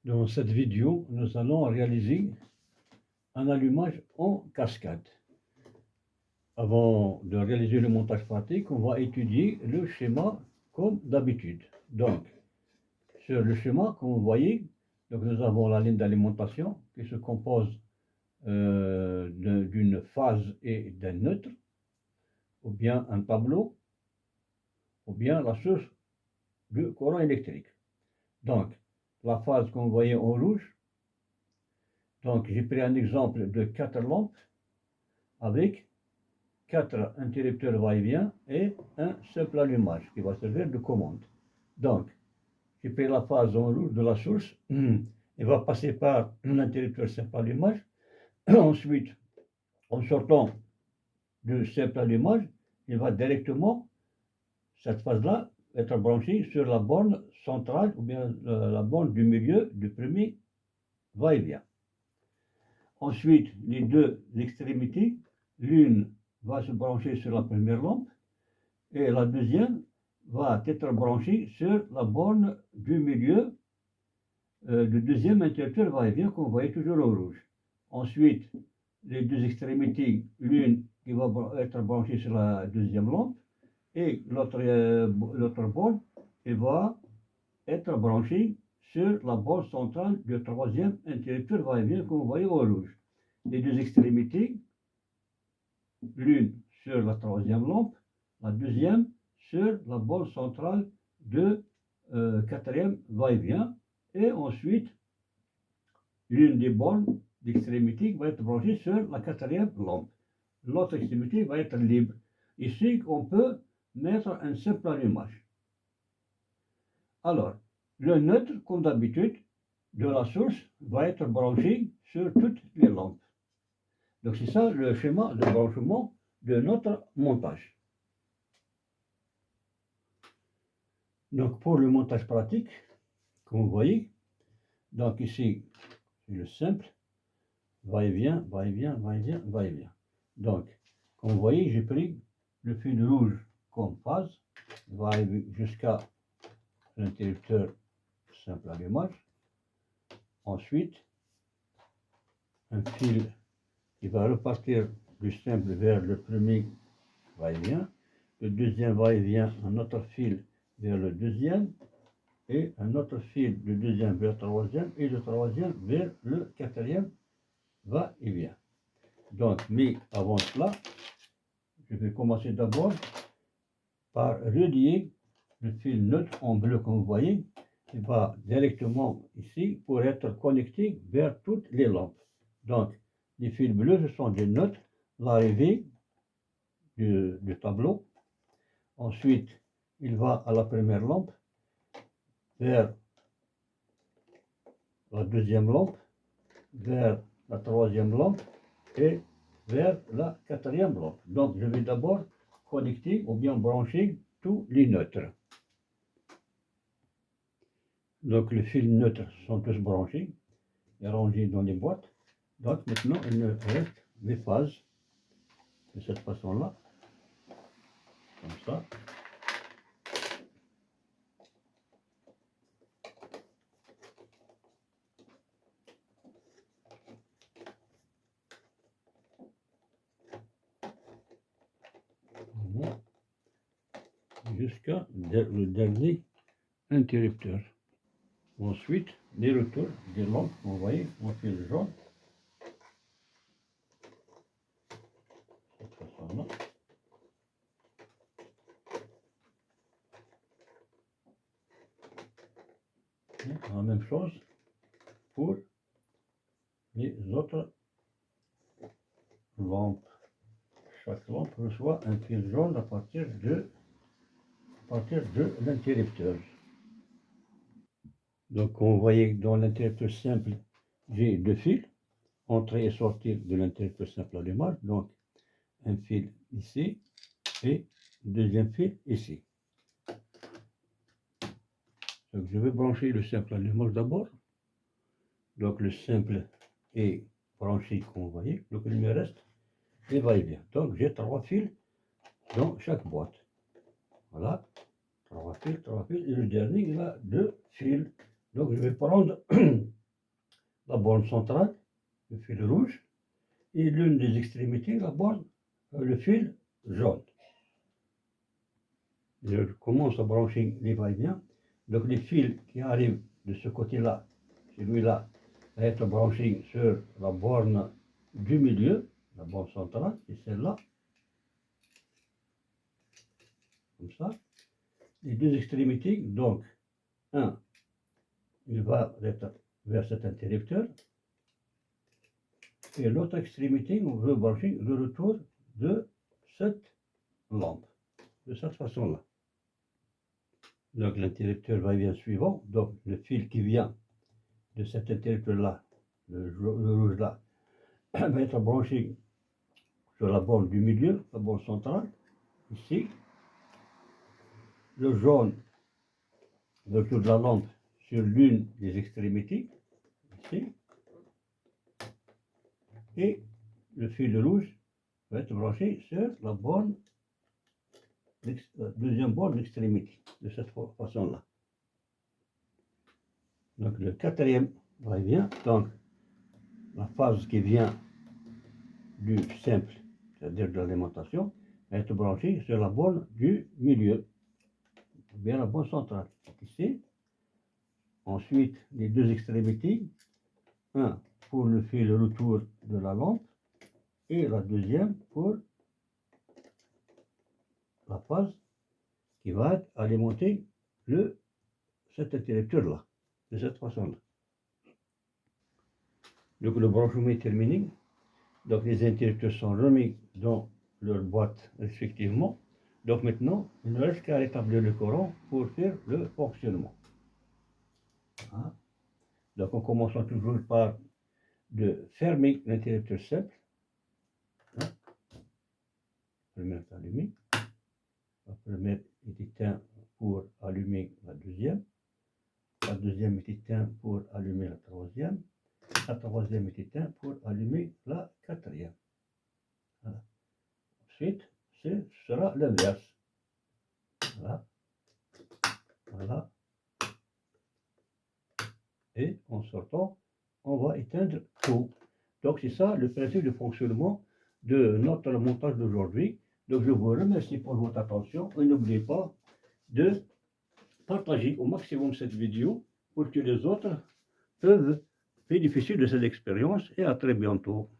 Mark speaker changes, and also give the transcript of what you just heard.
Speaker 1: Dans cette vidéo, nous allons réaliser un allumage en cascade. Avant de réaliser le montage pratique, on va étudier le schéma comme d'habitude. Donc, sur le schéma, comme vous voyez, donc nous avons la ligne d'alimentation qui se compose d'une phase et d'un neutre, ou bien un tableau, ou bien la source du courant électrique. Donc, la phase qu'on voyait en rouge, donc j'ai pris un exemple de 4 lampes avec 4 interrupteurs va-et-vient et un simple allumage qui va servir de commande. Donc, j'ai pris la phase en rouge de la source, il va passer par l'interrupteur simple allumage. Ensuite, en sortant du simple allumage, il va directement, cette phase-là, être branchée sur la borne centrale ou bien la borne du milieu du premier va-et-vient. Ensuite, les deux extrémités, l'une va se brancher sur la première lampe et la deuxième va être branchée sur la borne du milieu du deuxième interrupteur va-et-vient qu'on voyait toujours en rouge. Ensuite, les deux extrémités, l'une qui va être branchée sur la deuxième lampe et l'autre borne qui va être branchée sur la borne centrale du troisième interrupteur va-et-vient qu'on voyait en rouge. Les deux extrémités, l'une sur la troisième lampe, la deuxième sur la borne centrale de quatrième va-et-vient, et ensuite l'une des bornes d'extrémité va être branchée sur la quatrième lampe. L'autre extrémité va être libre. Ici, on peut mettre un simple allumage. Alors, le neutre, comme d'habitude, de la source va être branché sur toutes les lampes. Donc c'est ça le schéma de branchement de notre montage. Donc pour le montage pratique, comme vous voyez, donc ici c'est le simple, va-et-vient, va-et-vient, va-et-vient, va-et-vient. Donc, comme vous voyez, j'ai pris le fil rouge comme phase, va jusqu'à l'interrupteur simple allumage. Ensuite, un fil qui va repartir du simple vers le premier va-et-vient. Le deuxième va-et-vient, un autre fil vers le deuxième, et un autre fil du deuxième vers le troisième, et le troisième vers le quatrième va-et-vient. Donc, mais avant cela, je vais commencer d'abord par relier le fil neutre en bleu, comme vous voyez, qui va directement ici pour être connecté vers toutes les lampes. Donc, les fils bleus, ce sont des neutres, l'arrivée du tableau. Ensuite, il va à la première lampe, vers la deuxième lampe, vers la troisième lampe et vers la quatrième lampe. Donc, je vais d'abord connecter ou bien brancher tous les neutres. Donc, les fils neutres sont tous branchés et rangés dans les boîtes. Donc, maintenant, il me reste les phases de cette façon-là, comme ça. Jusqu'à le dernier interrupteur. Ensuite, les retours des lampes, vous voyez, en fil jaune. Cette façon-là. La même chose pour les autres lampes. Chaque lampe reçoit un fil jaune à partir de l'interrupteur. Donc, on voyait dans l'interrupteur simple, j'ai deux fils, entrée et sortie de l'interrupteur simple allumage. Donc, un fil ici et deuxième fil ici. Donc, je vais brancher le simple allumage d'abord. Donc, le simple est branché, comme vous voyez. Donc, il me reste les va-et-vient. Donc, j'ai 3 fils dans chaque boîte. Voilà. 3 fils. Et le dernier, il a 2 fils Donc je vais prendre la borne centrale, le fil rouge, et l'une des extrémités, la borne, le fil jaune. Je commence à brancher les va-et-vient. Donc les fils qui arrivent de ce côté-là, celui-là, va être branché sur la borne du milieu, la borne centrale, c'est celle-là. Comme ça. Les deux extrémités, donc, un, il va être vers cet interrupteur. Et l'autre extrémité, on veut brancher le retour de cette lampe, de cette façon-là. Donc l'interrupteur va-et-vient suivant, donc le fil qui vient de cet interrupteur-là, le rouge-là, va être branché sur la borne du milieu, la borne centrale, ici. Le jaune, le retour de la lampe sur l'une des extrémités, ici. Et le fil rouge va être branché sur la borne, deuxième borne d'extrémité, de cette façon-là. Donc le quatrième va-et-vient, donc la phase qui vient du simple, c'est-à-dire de l'alimentation, va être branchée sur la borne du milieu, bien la borne centrale, ici. Ensuite, les deux extrémités, un pour le fil retour de la lampe et la deuxième pour la phase qui va alimenter cet interrupteur-là, de cette façon-là. Donc le branchement est terminé. Donc les interrupteurs sont remis dans leur boîte respectivement. Donc maintenant, il ne reste qu'à rétablir le courant pour faire le fonctionnement. Hein? Donc on commence toujours par de fermer l'interrupteur simple. Hein? La première est allumée. La première est éteinte pour allumer la deuxième. La deuxième est éteinte pour allumer la troisième. La troisième est éteinte pour allumer la quatrième. Voilà. Ensuite, ce sera l'inverse. Voilà. Voilà. Et en sortant, on va éteindre tout. Donc c'est ça le principe de fonctionnement de notre montage d'aujourd'hui. Donc je vous remercie pour votre attention et n'oubliez pas de partager au maximum cette vidéo pour que les autres peuvent bénéficier de cette expérience et à très bientôt.